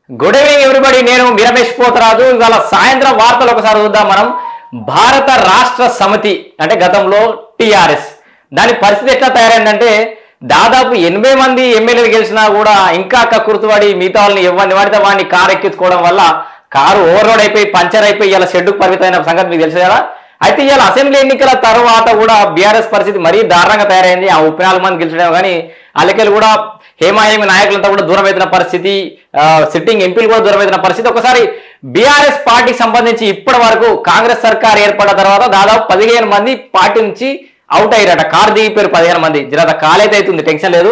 Good evening everybody. నేను రమేష్ పోతరాజు. ఇవాళ సాయంత్రం వార్తలు ఒకసారి చూద్దాం మనం. భారత రాష్ట్ర సమితి అంటే గతంలో టిఆర్ఎస్ దాని పరిస్థితి ఎట్లా తయారైందంటే దాదాపు 80 మంది ఎమ్మెల్యేలు గెలిచినా కూడా ఇంకా కక్కుర్తుపడి మిగతా వాళ్ళని ఎవరిని వాడితే వాడిని కారు ఎక్కించుకోవడం వల్ల కారు ఓవర్లోడ్ అయిపోయి పంచర్ అయిపోయి ఇలా షెడ్డుకు పరిమితమైన సంగతి మీకు తెలుసు కదా. అయితే ఇవాళ అసెంబ్లీ ఎన్నికల తర్వాత కూడా బీఆర్ఎస్ పరిస్థితి మరీ దారుణంగా తయారైంది. ఆ 34 మంది గెలిచడం కానీ అలకెలు కూడా హేమాహేమి నాయకులంతా కూడా దూరం అవుతున్న పరిస్థితి, సిట్టింగ్ ఎంపీలు కూడా దూరం అవుతున్న పరిస్థితి. ఒకసారి బీఆర్ఎస్ పార్టీకి సంబంధించి ఇప్పటి వరకు కాంగ్రెస్ సర్కార్ ఏర్పడిన తర్వాత దాదాపు 15 మంది పార్టీ నుంచి అవుట్ అయ్యారట. కారు దిగిపోయారు 15 మంది. జర కాలైతే అవుతుంది, టెన్షన్ లేదు.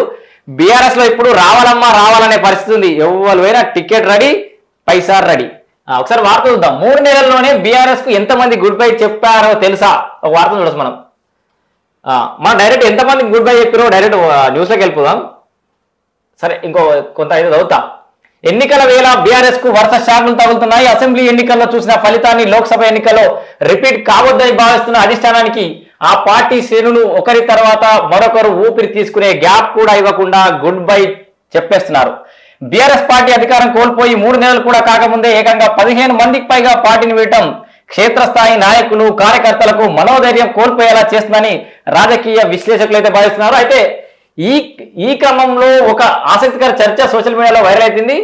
బీఆర్ఎస్ లో ఇప్పుడు రావాలమ్మా రావాలనే పరిస్థితి ఉంది. ఎవరు పోయినా టికెట్ రెడీ, పైసా రెడీ. ఒకసారి వార్త చూద్దాం. 3 నెలల్లోనే బీఆర్ఎస్ కు ఎంతమంది గుడ్ బై చెప్పారో తెలుసా? ఒక వార్త చూడొచ్చు మనం. డైరెక్ట్ ఎంతమంది గుడ్ బై చెప్పారో డైరెక్ట్ న్యూస్లోకి వెళ్ళిపోదాం. సరే, ఇంకో కొంత అయితే చదువుతా. ఎన్నికల వేళ బీఆర్ఎస్ కు వరుస షాకులు తగులుతున్నాయి. అసెంబ్లీ ఎన్నికల్లో చూసిన ఫలితాన్ని లోక్సభ ఎన్నికల్లో రిపీట్ కావద్దని భావిస్తున్న అధిష్టానానికి ఆ పార్టీ శ్రేణులు ఒకరి తర్వాత మరొకరు ఊపిరి తీసుకునే గ్యాప్ కూడా ఇవ్వకుండా గుడ్ బై చెప్పేస్తున్నారు. బీఆర్ఎస్ పార్టీ అధికారం కోల్పోయి 3 నెలలు కూడా కాకముందే ఏకంగా 15 మందికి పైగా పార్టీని వీడటం క్షేత్రస్థాయి నాయకులు కార్యకర్తలకు మనోధైర్యం కోల్పోయేలా చేస్తుందని రాజకీయ విశ్లేషకులు అయితే భావిస్తున్నారు. అయితే ఈ క్రమంలో ఒక ఆసక్తికర చర్చ సోషల్ మీడియాలో వైరల్ అవుతుంది.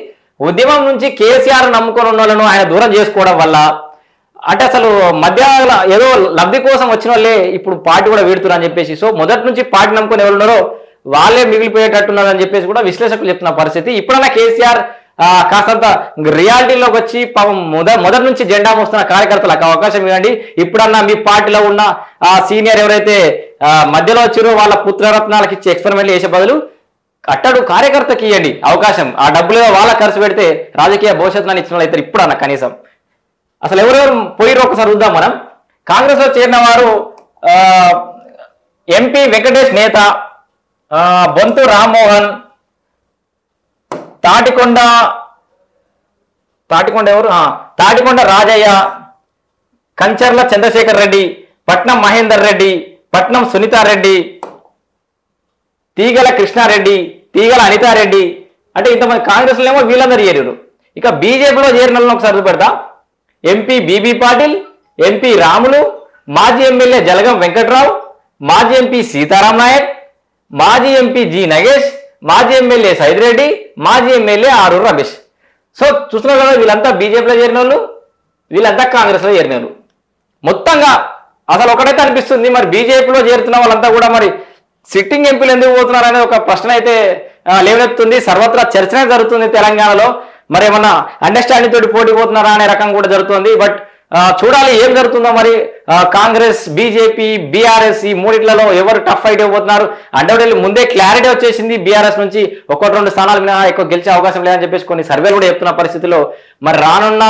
ఉద్యమం నుంచి కేసీఆర్ నమ్ముకొని ఉన్న వాళ్ళను ఆయన దూరం చేసుకోవడం వల్ల అంటే అసలు మధ్య ఏదో లబ్ధి కోసం వచ్చిన వాళ్ళే ఇప్పుడు పార్టీ కూడా వీడుతున్నారు అని చెప్పేసి, సో మొదటి నుంచి పార్టీ నమ్ముకొని ఎవరున్నారో వాళ్ళే మిగిలిపోయేటట్టున్నారని చెప్పేసి కూడా విశ్లేషకులు చెప్తున్న పరిస్థితి. ఇప్పుడన్నా కేసీఆర్ కాస్తంత రియాలిటీలోకి వచ్చి పాపం మొదటి నుంచి జెండా మోస్తున్న కార్యకర్తలకు అవకాశం ఇవ్వండి. ఇప్పుడన్నా మీ పార్టీలో ఉన్న సీనియర్ ఎవరైతే మధ్యలో వచ్చారో వాళ్ళ పుత్రరత్నాలకు ఇచ్చి ఎక్స్పెరిమెంట్లు చేసే బదులు అట్టడు కార్యకర్తకి ఇవ్వండి అవకాశం. ఆ డబ్బులు వాళ్ళ ఖర్చు పెడితే రాజకీయ భవిష్యత్తుని ఇచ్చిన వాళ్ళు అయితే ఇప్పుడన్నా కనీసం అసలు ఎవరెవరు పోయిరో ఒకసారి చూద్దాం మనం. కాంగ్రెస్ లో చేరిన వారు ఎంపీ వెంకటేష్ నేత, బొంతు రామ్మోహన్, తాటికొండ ఎవరు తాటికొండ రాజయ్య, కంచర్ల చంద్రశేఖర్ రెడ్డి, పట్నం మహేందర్ రెడ్డి, పట్నం సునీతారెడ్డి, తీగల కృష్ణారెడ్డి, తీగల అనితారెడ్డి. అంటే ఇంతమంది కాంగ్రెస్లో ఏమో వీళ్ళందరూ చేరారు. ఇక బీజేపీలో చేరిన వాళ్ళని ఒకసారి పెడతా. ఎంపీ బీబీ పాటిల్, ఎంపీ రాములు, మాజీ ఎమ్మెల్యే జలగం వెంకట్రావు, మాజీ ఎంపీ సీతారాం నాయక్, మాజీ ఎంపీ జి నగేష్, మాజీ ఎమ్మెల్యే సైదిరెడ్డి, మాజీ ఎమ్మెల్యే ఆరూరు రమేష్. సో చూస్తున్నారు కదా, వీళ్ళంతా బీజేపీలో చేరిన వాళ్ళు, వీళ్ళంతా కాంగ్రెస్లో చేరిన వాళ్ళు. మొత్తంగా అసలు ఒకటైతే అనిపిస్తుంది, మరి బీజేపీలో చేరుతున్న వాళ్ళంతా కూడా మరి సిట్టింగ్ ఎంపీలు ఎందుకు పోతున్నారు అనే ఒక ప్రశ్న అయితే లేవనెత్తుంది. సర్వత్రా చర్చనే జరుగుతుంది తెలంగాణలో. మరి ఏమన్నా అండర్స్టాండింగ్ తోటి పోటీ పోతున్నారా అనే రకం కూడా జరుగుతుంది. బట్ చూడాలి ఏం జరుగుతుందో. మరి కాంగ్రెస్, బీజేపీ, బీఆర్ఎస్ ఈ మూడిట్లలో ఎవరు టఫ్ ఫైట్ ఇవ్వబోతున్నారు అంటే ముందే క్లారిటీ వచ్చేసింది. బీఆర్ఎస్ నుంచి 1-2 స్థానాలు మినహా ఎక్కువ గెలిచే అవకాశం లేదని చెప్పేసి కొన్ని సర్వేలు కూడా చెప్తున్న పరిస్థితిలో మరి రానున్న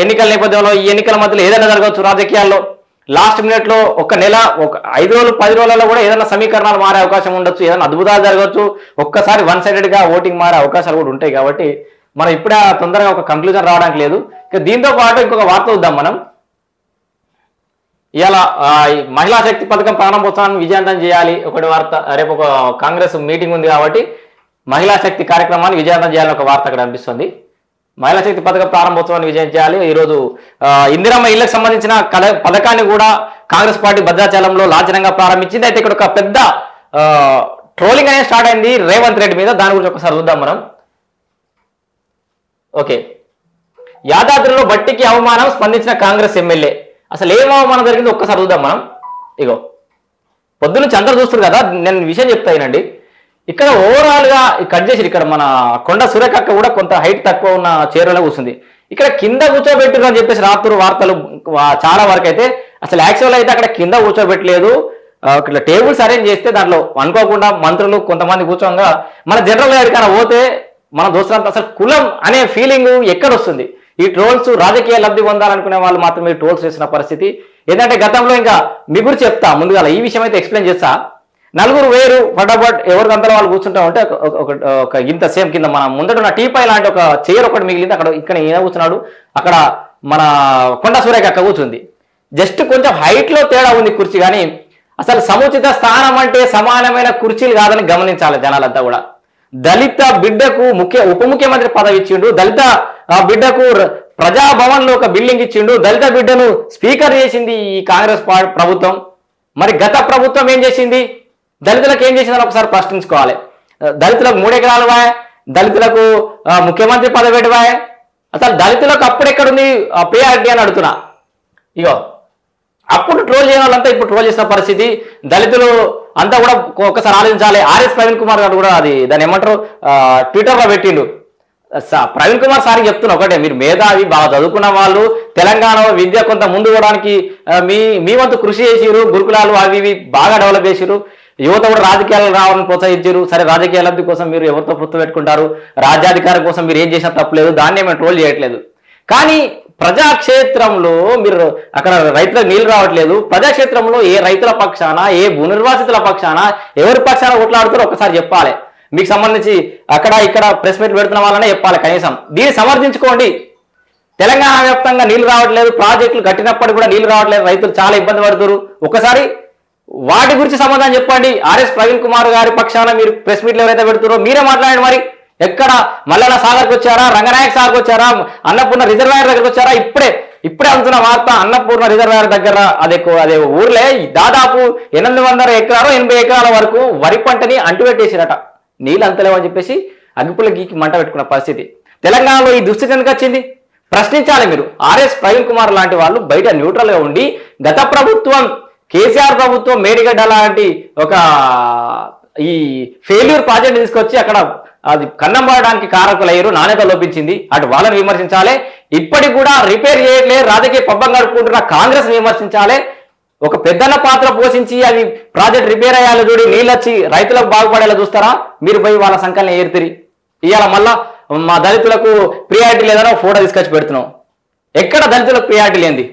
ఎన్నికల నేపథ్యంలో ఈ ఎన్నికల మధ్యలో ఏదైనా జరగవచ్చు రాజకీయాల్లో. లాస్ట్ మినిట్ లో ఒక నెల, ఒక 5 రోజులు 10 రోజులలో కూడా ఏదైనా సమీకరణాలు మారే అవకాశం ఉండొచ్చు, ఏదైనా అద్భుతాలు జరగవచ్చు, ఒక్కసారి వన్ సైడెడ్ గా ఓటింగ్ మారే అవకాశాలు కూడా ఉంటాయి. కాబట్టి మనం ఇప్పుడే తొందరగా ఒక కంక్లూజన్ రావడానికి లేదు. ఇక దీంతో పాటు ఇంకొక వార్త చూద్దాం మనం. ఇలా మహిళా శక్తి పథకం ప్రారంభోత్సవాన్ని విజయవంతం చేయాలి ఒకటి వార్త. రేపు ఒక కాంగ్రెస్ మీటింగ్ ఉంది కాబట్టి మహిళా శక్తి కార్యక్రమాన్ని విజయవంతం చేయాలని ఒక వార్త అక్కడ అనిపిస్తుంది. మహిళా శక్తి పథకం ప్రారంభోత్సవాన్ని విజయం చేయాలి. ఈరోజు ఇందిరమ్మ ఇళ్లకు సంబంధించిన పథకాన్ని కూడా కాంగ్రెస్ పార్టీ భద్రాచలంలో లాంఛనంగా ప్రారంభించింది. అయితే ఇక్కడ ఒక పెద్ద ట్రోలింగ్ అనేది స్టార్ట్ అయింది రేవంత్ రెడ్డి మీద. దాని గురించి ఒకసారి చూద్దాం మనం. ఓకే, యాదాద్రిలో బట్టికి అవమానం, స్పందించిన కాంగ్రెస్ ఎమ్మెల్యే. అసలు ఏం అవమానం జరిగింది ఒక్కసారి చూద్దాం మనం. ఇగో పొద్దు నుంచి అందరూ చూస్తారు కదా, నేను విషయం చెప్తానండి. ఇక్కడ ఓవరాల్ గా కట్ చేసి ఇక్కడ మన కొండ సురేఖక్క కూడా కొంత హైట్ తక్కువ ఉన్న చీరలో కూర్చుంది. ఇక్కడ కింద కూర్చోబెట్టారు అని చెప్పేసి రాత్రి వార్తలు చాలా వరకు అయితే అసలు యాక్చువల్ అయితే అక్కడ కింద కూర్చోబెట్టలేదు. ఇట్లా టేబుల్స్ అరేంజ్ చేస్తే దాంట్లో అనుకోకుండా మంత్రులు కొంతమంది కూర్చోగా మన జనరల్ గా ఎక్కడికైనా పోతే మన దోస్తులంతా అసలు కులం అనే ఫీలింగ్ ఎక్కడ వస్తుంది? ఈ ట్రోల్స్ రాజకీయ లబ్ధి పొందాలనుకునే వాళ్ళు మాత్రమే ట్రోల్స్ చేసిన పరిస్థితి. ఏంటంటే గతంలో ఇంకా మీ గురించి చెప్తా ముందుగా ఈ విషయం అయితే ఎక్స్ప్లెయిన్ చేస్తా. 4 వేరు ఫటాఫట్ ఎవరికంతలో వాళ్ళు కూర్చుంటా ఉంటే ఒక ఇంత సేమ్ కింద మన ముందట ఉన్న టీపై లాంటి ఒక చైర్ ఒకటి మిగిలింది. అక్కడ ఇక్కడ ఈయన కూర్చున్నాడు, అక్కడ మన కొండ సూర్యకి అక్క కూర్చుంది. జస్ట్ కొంచెం హైట్ లో తేడా ఉంది కుర్చీ, కానీ అసలు సముచిత స్థానం అంటే సమానమైన కుర్చీలు కాదని గమనించాలి జనాలంతా కూడా. దళిత బిడ్డకు ఉప ముఖ్యమంత్రి పదవి ఇచ్చిండు, దళిత బిడ్డకు ప్రజాభవన్ లో ఒక బిల్డింగ్ ఇచ్చిండు, దళిత బిడ్డను స్పీకర్ చేసింది ఈ కాంగ్రెస్ ప్రభుత్వం. మరి గత ప్రభుత్వం ఏం చేసింది, దళితులకు ఏం చేసిందని ఒకసారి ప్రశ్నించుకోవాలి. దళితులకు 3 ఎకరాలు వాయ్, దళితులకు ముఖ్యమంత్రి పదవి పెట్టివాయ్, అసలు దళితులకు అప్పుడెక్కడుంది ప్రియారిటీ అని అడుగుతున్నా. ఇగో అప్పుడు ట్రోల్ చేయని వాళ్ళంతా ఇప్పుడు ట్రోల్ చేసిన పరిస్థితి. దళితులు అంతా కూడా ఒకసారి ఆలోచించాలి. ఆర్ఎస్ ప్రవీణ్ కుమార్ గారు కూడా దాన్ని ఏమంటారు ట్విట్టర్లో పెట్టిండు. ప్రవీణ్ కుమార్ సార్కి చెప్తున్నా ఒకటే, మీరు మేధావి బాగా చదువుకున్న వాళ్ళు, తెలంగాణలో విద్య కొంత ముందు పోవడానికి మీ వంతు కృషి చేసిరు, గురుకులాలు అవి ఇవి బాగా డెవలప్ చేసిరు, యువత కూడా రాజకీయాలు రావాలని ప్రోత్సహించారు. సరే రాజకీయ లబ్ధి కోసం మీరు ఎవరితో పొత్తు పెట్టుకుంటారు, రాజ్యాధికారం కోసం మీరు ఏం చేసినా తప్పలేదు, దాన్నే మేము ట్రోల్ చేయట్లేదు. కానీ ప్రజాక్షేత్రంలో మీరు అక్కడ రైతులకు నీళ్లు రావట్లేదు, ప్రజాక్షేత్రంలో ఏ రైతుల పక్షాన ఏ భూనిర్వాసితుల పక్షాన ఎవరి పక్షాన ఓట్లాడుతారో ఒకసారి చెప్పాలి. మీకు సంబంధించి అక్కడ ఇక్కడ ప్రెస్ మీట్ పెడుతున్న వాళ్ళనే చెప్పాలి కనీసం. దీన్ని సమర్థించుకోండి. తెలంగాణ వ్యాప్తంగా నీళ్లు రావట్లేదు, ప్రాజెక్టులు కట్టినప్పటికీ కూడా నీళ్లు రావట్లేదు, రైతులు చాలా ఇబ్బంది పడుతున్నారు. ఒకసారి వాటి గురించి సమాధానం చెప్పండి. ఆర్ఎస్ ప్రవీణ్ కుమార్ గారి పక్షాన మీరు ప్రెస్ మీట్లు ఎవరైతే పెడుతున్నారో మీరే మాట్లాడండి. మరి ఎక్కడ మల్లన్న సాగర్కి వచ్చారా, రంగనాయక సాగర్కి వచ్చారా, అన్నపూర్ణ రిజర్వాయర్ దగ్గరకు వచ్చారా? ఇప్పుడే అందుతున్న వార్త అన్నపూర్ణ రిజర్వాయర్ దగ్గర అదే ఊర్లే దాదాపు 800 ఎకరాలు 80 ఎకరాల వరకు వరి పంటని అంటుపెట్టేసిరట. నీళ్ళు అంతలేవని చెప్పేసి అగ్గిపుల్ల గీకి మంట పెట్టుకున్న పరిస్థితి. తెలంగాణలో ఈ దుస్థితి ఎందుకు వచ్చింది ప్రశ్నించాలి మీరు. ఆర్ఎస్ ప్రవీణ్ కుమార్ లాంటి వాళ్ళు బయట న్యూట్రల్ గా ఉండి గత ప్రభుత్వం కేసీఆర్ ప్రభుత్వం మేడిగడ్డ లాంటి ఒక ఈ ఫెయిల్యూర్ ప్రాజెక్ట్ తీసుకొచ్చి అక్కడ అది కన్నం పడడానికి కారకులయ్యారు, నాణ్యత లోపించింది, అటు వాళ్ళని విమర్శించాలి. ఇప్పటికి కూడా రిపేర్ చేయట్లేదు, రాజకీయ పబ్బం గడుపుకుంటున్న కాంగ్రెస్ విమర్శించాలి. ఒక పెద్దన్న పాత్ర పోషించి అది ప్రాజెక్ట్ రిపేర్ అయ్యాలో చూడి నీళ్ళు వచ్చి రైతులకు బాగుపడేలా చూస్తారా? మీరు పోయి వాళ్ళ సంకల్ని ఏరుతిరి. ఇవాళ మళ్ళా మా దళితులకు ప్రియారిటీ లేదని ఫోటో తీసుకొచ్చి పెడుతున్నాం. ఎక్కడ దళితులకు ప్రియారిటీ లేనిది?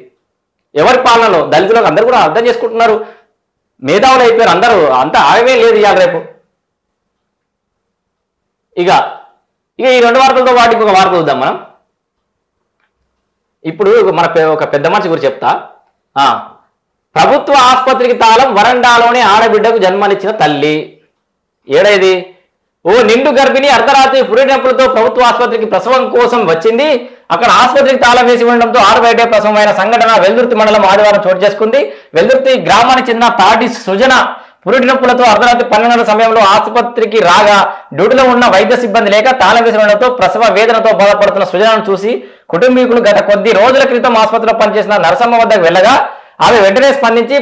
ఎవరి పాలనలో? దళితులకు అందరూ కూడా అర్థం చేసుకుంటున్నారు, మేధావులు అయిపోయారు అందరూ, అంతా ఆగమే లేదు ఇవాళ రేపు. ఇక ఈ 2 వార్తలతో వాటికి ఒక వార్త చూద్దాం మనం. ఇప్పుడు మన ఒక పెద్ద మనిషి గురించి చెప్తా. ప్రభుత్వ ఆసుపత్రికి తాళం, వరండాలోనే ఆడబిడ్డకు జన్మనిచ్చిన తల్లి. ఏడైది? ఓ నిండు గర్భిణి అర్ధరాత్రి పురినొప్పులతో ప్రభుత్వ ఆసుపత్రికి ప్రసవం కోసం వచ్చింది. అక్కడ ఆసుపత్రికి తాళం వేసి ఉండడంతో ఆరుబయటే ప్రసవమైన సంఘటన వెల్దుర్తి మండలం ఆదివారం చోటు చేసుకుంది. వెల్దుర్తి గ్రామానికి చెందిన తాటి సృజన పురిటినొప్పులతో అర్ధరాత్రి 12 సమయంలో ఆసుపత్రికి రాగా డ్యూటీలో ఉన్న వైద్య సిబ్బంది లేక తాళం వేసి ఉండడంతో ప్రసవ వేదనతో బాధపడుతున్న సృజనను చూసి కుటుంబీకులు గత కొద్ది రోజుల క్రితం ఆసుపత్రిలో పనిచేసిన నరసమ్మ వద్దకు వెళ్ళగా ఆమె వెంటనే స్పందించి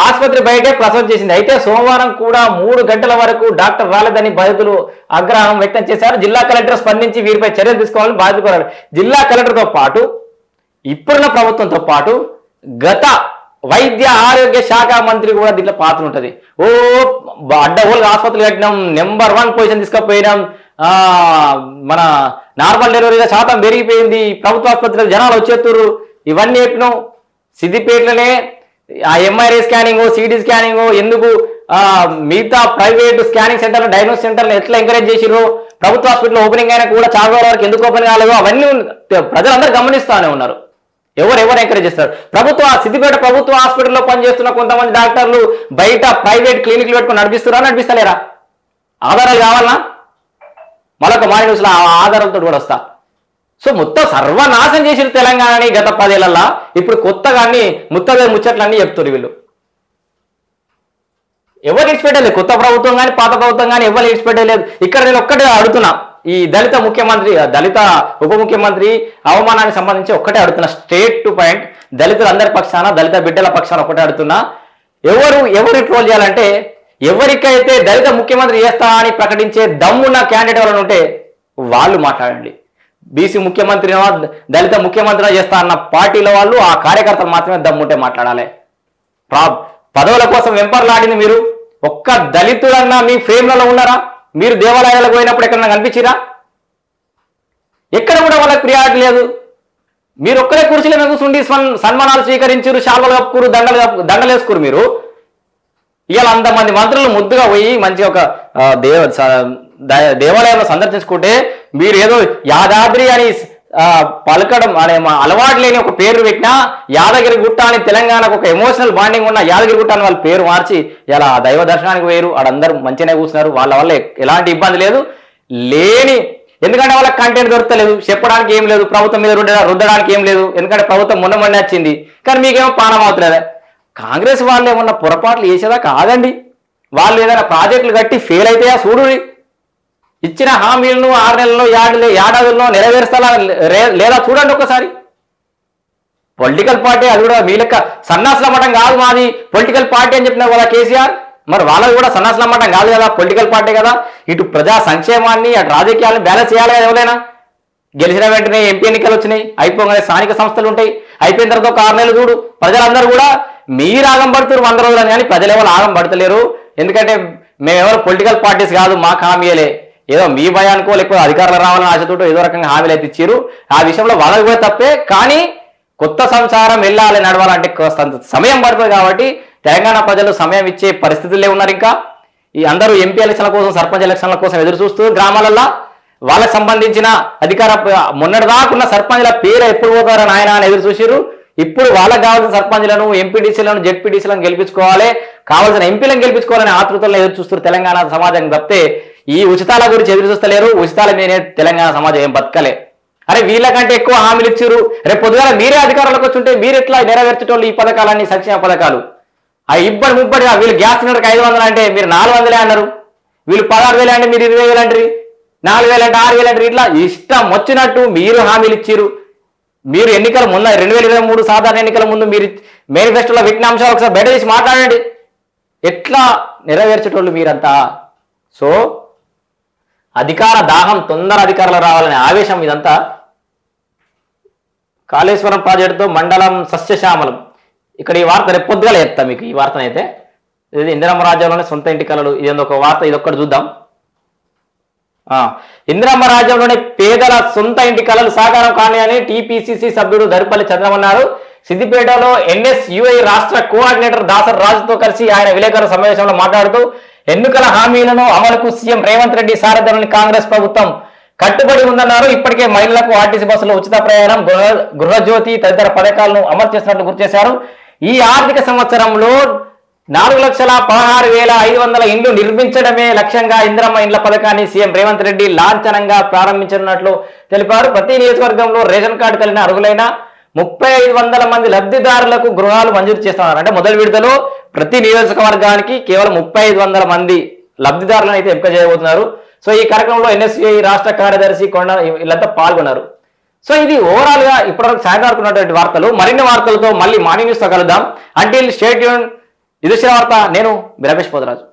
ఆసుపత్రి బయటే ప్రసవం చేసింది. అయితే సోమవారం కూడా 3 గంటల వరకు డాక్టర్ రాలేదని బాధితులు ఆగ్రహం వ్యక్తం చేశారు. జిల్లా కలెక్టర్ స్పందించి వీరిపై చర్యలు తీసుకోవాలని బాధితులు కోరారు. జిల్లా కలెక్టర్తో పాటు ఇప్పుడున్న ప్రభుత్వంతో పాటు గత వైద్య ఆరోగ్య శాఖ మంత్రి కూడా దీంట్లో పాత్ర ఉంటుంది. ఓ అడ్డగోలుగా ఆసుపత్రులు కట్టినాం, నెంబర్ 1 పొజిషన్ తీసుకుపోయినాం, మన నార్మల్ డెలివరీల శాతం పెరిగిపోయింది, ప్రభుత్వ ఆసుపత్రులకు జనాలు వచ్చేస్తున్నారు, ఇవన్నీ చెప్పినాం. సిద్దిపేటలోనే ఆ ఎంఆర్ఐ స్కానింగ్, సిటీ స్కానింగ్ ఎందుకు మిగతా ప్రైవేట్ స్కానింగ్ సెంటర్లు, డయాగ్నోస్ సెంటర్లు ఎట్లా ఎంకరేజ్ చేసిర్రు, ప్రభుత్వ హాస్పిటల్ ఓపెనింగ్ అయినా కూడా చాలా రోజుల వరకు ఎందుకు ఓపెన్ కాలేదు, అవన్నీ ప్రజలందరూ గమనిస్తూనే ఉన్నారు. ఎవరు ఎంకరేజ్ చేస్తారు? సిద్దిపేట ప్రభుత్వ హాస్పిటల్లో పనిచేస్తున్న కొంతమంది డాక్టర్లు బయట ప్రైవేట్ క్లినిక్లు పెట్టుకుని నడిపిస్తలేరా? ఆధారాలు కావాలనా? మరొక మా న్యూస్లో ఆధారంతో కూడా వస్తా. సో మొత్తం సర్వనాశం చేసిన తెలంగాణని గత 10 ఏళ్లలో. ఇప్పుడు కొత్తగా అన్ని ముచ్చట్లన్నీ చెప్తారు వీళ్ళు. ఎవరు ఇడిచిపెట్టలేదు, కొత్త ప్రభుత్వం కానీ పాత ప్రభుత్వం కానీ ఎవరు ఇడిచిపెట్టలేదు. ఇక్కడ నేను ఒక్కటే అడుగుతున్నా, ఈ దళిత ఉప ముఖ్యమంత్రి అవమానానికి సంబంధించి ఒక్కటే అడుగుతున్నా, స్ట్రేట్ టు పాయింట్. దళితులందరి పక్షాన, దళిత బిడ్డల పక్షాన ఒకటే అడుగుతున్నా, ఎవరు ట్రోల్ చేయాలంటే ఎవరికైతే దళిత ముఖ్యమంత్రి చేస్తా అని ప్రకటించే దమ్మున్న క్యాండిడేట్ ఎవరైనా ఉంటే వాళ్ళు మాట్లాడండి. బీసీ ముఖ్యమంత్రినో దళిత ముఖ్యమంత్రినో చేస్తా అన్న పార్టీల వాళ్ళు, ఆ కార్యకర్తలు మాత్రమే దమ్ముంటే మాట్లాడాలి. పదవుల కోసం వెంపర్లాడింది మీరు. ఒక్క దళితులన్నా మీ ఫ్రేమ్లలో ఉన్నారా? మీరు దేవాలయాలకు పోయినప్పుడు ఎక్కడన్నా కనిపించిరా? ఎక్కడ కూడా వాళ్ళకి ప్రియారిటీ లేదు. మీరు ఒక్కరే కుర్చీలో మీద కూర్చుండి సన్మానాలు స్వీకరించారు, శాల్వలు కప్పుకురు, దండలేసుకురు. మీరు ఇవాళ అంతమంది మంత్రులు ముద్దుగా పోయి మంచిగా ఒక దేవాలయంలో సందర్శించుకుంటే మీరు ఏదో యాదాద్రి అని పలకడం అనే అలవాటు లేని ఒక పేరు పెట్టినా, యాదగిరి గుట్ట అని తెలంగాణకు ఒక ఎమోషనల్ బాండింగ్ ఉన్న యాదగిరి గుట్ట అని వాళ్ళ పేరు మార్చి ఇలా దైవ దర్శనానికి వేరు, ఆడందరూ మంచిగానే కూర్చున్నారు. వాళ్ళ వల్ల ఎలాంటి ఇబ్బంది లేదు. లేని, ఎందుకంటే వాళ్ళకి కంటెంట్ దొరకలేదు, చెప్పడానికి ఏం లేదు, ప్రభుత్వం మీద రుద్దడానికి ఏం లేదు, ఎందుకంటే ప్రభుత్వం మొన్న వచ్చింది, కానీ మీకేమో పానం అవుతులేదా? కాంగ్రెస్ వాళ్ళు ఏమన్నా పొరపాట్లు చేసేదా కాదండి. వాళ్ళు ఏదైనా ప్రాజెక్టులు కట్టి ఫెయిల్ అయితాయా చూడు. ఇచ్చిన హామీలను 6 నెలల్లో ఏడాదుల్లో నెరవేరుస్తా లేదా చూడండి ఒకసారి. పొలిటికల్ పార్టీ అది కూడా మీ లెక్క సన్నాసుల మఠం కాదు మాది, పొలిటికల్ పార్టీ అని చెప్పినా కదా కేసీఆర్. మరి వాళ్ళది కూడా సన్నాసుల మఠం కాదు కదా, పొలిటికల్ పార్టీ కదా. ఇటు ప్రజా సంక్షేమాన్ని అటు రాజకీయాలను బ్యాలెన్స్ చేయాలి కదా ఎవరైనా. గెలిచిన వెంటనే ఎంపీ ఎన్నికలు వచ్చినాయి, అయిపోగానే స్థానిక సంస్థలు ఉంటాయి, అయిపోయిన తర్వాత ఒక 6 నెలలు చూడు. ప్రజలందరూ కూడా మీరు ఆగం పడుతున్నారు 100 రోజులని, కానీ ప్రజలు ఎవరు ఆగం పడతలేరు. ఎందుకంటే మేమెవరు పొలిటికల్ పార్టీస్ కాదు, మాకు హామీలే. ఏదో మీ భయానికో లేకపోతే అధికారులు రావాలని ఆశతోటో ఏదో రకంగా హామీలు అయితే ఇచ్చారు. ఆ విషయంలో వాళ్ళకి కూడా తప్పే, కానీ కొత్త సంసారం వెళ్ళాలి నడవాలంటే సమయం పడుతుంది. కాబట్టి తెలంగాణ ప్రజలు సమయం ఇచ్చే పరిస్థితుల్లో ఉన్నారు. ఇంకా ఈ అందరూ ఎంపీ ఎలక్షన్ల కోసం, సర్పంచ్ ఎలక్షన్ల కోసం ఎదురు చూస్తూ గ్రామాలల్లో వాళ్ళకి సంబంధించిన అధికార మొన్నటిదాకున్న సర్పంచ్ల పేరు ఎప్పుడు పోతారని ఆయన ఎదురు చూసారు. ఇప్పుడు వాళ్ళకి కావాల్సిన సర్పంచ్లను, ఎంపీడీసీలను, జెడ్పీడీసీలను గెలిపించుకోవాలి, కావాల్సిన ఎంపీలను గెలిపించుకోవాలని ఆతృతలను ఎదురు చూస్తారు తెలంగాణ సమాజం తప్పితే ఈ ఉచితాల గురించి ఎదురు చూస్తలేరు. ఉచితాల మీదే తెలంగాణ సమాజం ఏం బతకలే. అరే వీళ్ళకంటే ఎక్కువ హామీలు ఇచ్చారు, రేపు పొద్దుగాల మీరే అధికారంలోకి వచ్చుంటే మీరు ఎట్లా నెరవేర్చేటోళ్ళు ఈ పథకాలన్నీ, సంక్షేమ పథకాలు. ఆ ముప్పడిగా వీళ్ళు గ్యాస్ సిలిండర్కి 500 అంటే మీరు 400 అన్నారు, వీళ్ళు 16,000 అంటే మీరు 20,000 అంటారు, 4,000 అంటే 6,000 అంటారు. ఇట్లా ఇష్టం వచ్చినట్టు మీరు హామీలు ఇచ్చారు. మీరు ఎన్నికల ముందు 2023 సాధారణ ఎన్నికల ముందు మీరు మేనిఫెస్టోలో పెట్టిన అంశాలు ఒకసారి బయట తీసి మాట్లాడండి. ఎట్లా నెరవేర్చేటోళ్ళు మీరంతా. సో అధికార దాహం, తొందర అధికారులు రావాలనే ఆవేశం ఇదంతా. కాళేశ్వరం ప్రాజెక్టుతో మండలం సస్యశ్యామలం. ఇక్కడ ఈ వార్త రేపు పొద్దుగాల చెప్తా మీకు. ఈ వార్తనైతే ఇది ఇందిరమ్మ రాజ్యంలోనే సొంత ఇంటి కలలు, ఇది ఒక వార్త, ఇది ఒక్కటి చూద్దాం. ఇందిరమ్మ రాజ్యంలోని పేదల సొంత ఇంటి కలలు సాకారం కాని అని టీపీసీసీ సభ్యుడు దరిపల్లి చంద్రమన్నారు. అన్నారు. సిద్దిపేటలో ఎన్ఎస్యుఐ రాష్ట్ర కోఆర్డినేటర్ దాసర్ రాజుతో కలిసి ఆయన విలేకరుల సమావేశంలో మాట్లాడుతూ ఎన్నికల హామీలను అమలుకు సీఎం రేవంత్ రెడ్డి సారథ్యంలోని కాంగ్రెస్ ప్రభుత్వం కట్టుబడి ఉందన్నారు. ఇప్పటికే మహిళలకు ఆర్టీసీ బస్సులో ఉచిత ప్రయాణం, గృహజ్యోతి తదితర పథకాలను అమలు చేసినట్లు గుర్తు చేశారు. ఈ ఆర్థిక సంవత్సరంలో 4,16,500 ఇండ్లు నిర్మించడమే లక్ష్యంగా ఇందిరమ్మ ఇండ్ల పథకాన్ని సీఎం రేవంత్ రెడ్డి లాంఛనంగా ప్రారంభించనున్నట్లు తెలిపారు. ప్రతి నియోజకవర్గంలో రేషన్ కార్డు కలిగిన అర్హులైన 3,500 మంది లబ్ధిదారులకు గృహాలు మంజూరు చేస్తున్నారు. అంటే మొదటి విడతలో ప్రతి నియోజకవర్గానికి కేవలం 3,500 మంది లబ్ధిదారులను అయితే ఎంపిక చేయబోతున్నారు. సో ఈ కార్యక్రమంలో ఎన్ఎస్యుఐ రాష్ట్ర కార్యదర్శి కొండ వీళ్ళంతా పాల్గొన్నారు. సో ఇది ఓవరాల్ గా ఇప్పటివరకు సాయంత్రం వరకు ఉన్నటువంటి వార్తలు. మరిన్ని వార్తలతో మళ్ళీ మార్నింగ్ న్యూస్ తో కలుద్దాం. Until stay tune. ఇది వార్త. నేను రమేష్ పోతరాజు.